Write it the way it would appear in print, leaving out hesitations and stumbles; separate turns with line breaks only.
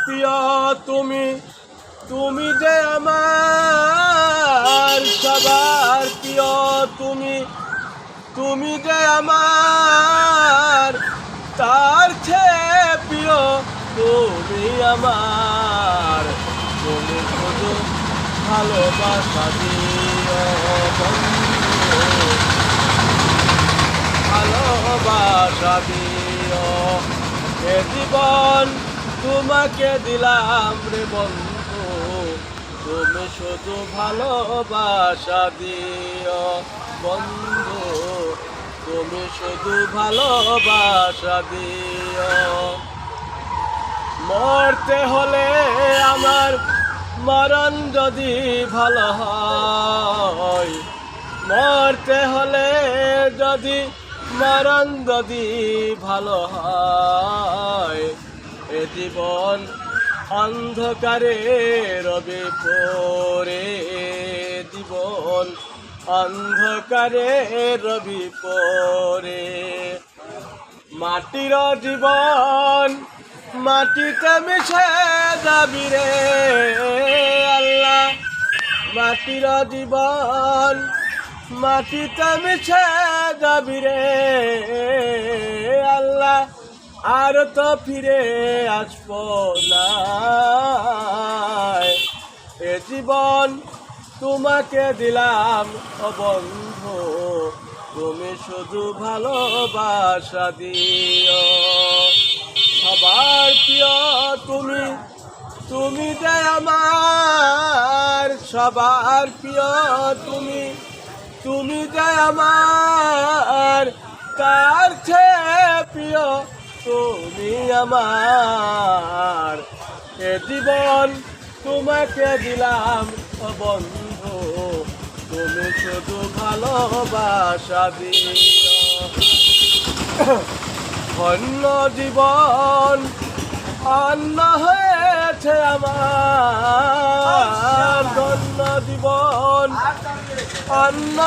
প্রিয় তুমি, তুমি যে আমার সবার প্রিয় তুমি, তুমি যে আমার তার চেয়ে প্রিয় তুমি আমার। তুমি শুধু ভালোবাসা দিও বন্ধু, ভালোবাসা দিও। এ জীবন তোমাকে দিলাম রে বন্ধু, তুমি শুধু ভালোবাসা দিও বন্ধু, তুমি শুধু ভালোবাসা দিও। মরতে হলে আমার মরণ যদি ভালো হয়, মরতে হলে যদি মরণ যদি ভালো হয়, এ জীবন অন্ধকারে রবে পড়ে, জীবন অন্ধকারে রবি পড়ে। মাটির জীবন মাটিতে মিশে যাবি রে আল্লাহ, মাটির জীবন মাটিতে মিশে যাবি রে আল্লাহ, আর তো ফিরে আসব না। এ জীবন তোমাকে দিলাম ও বন্ধু, তুমি শুধু ভালোবাসা দিও। সবার প্রিয় তুমি, তুমি যে আমার সবার প্রিয় তুমি, তুমি যে আমার তার চেয়ে প্রিয় তুমি আমার। এ জীবন তোমাকে দিলাম ও বন্ধু, তুমি শুধু ভালোবাসা দিও। অন্য জীবন অন্য হয়েছে আমার, অন্য জীবন অন্য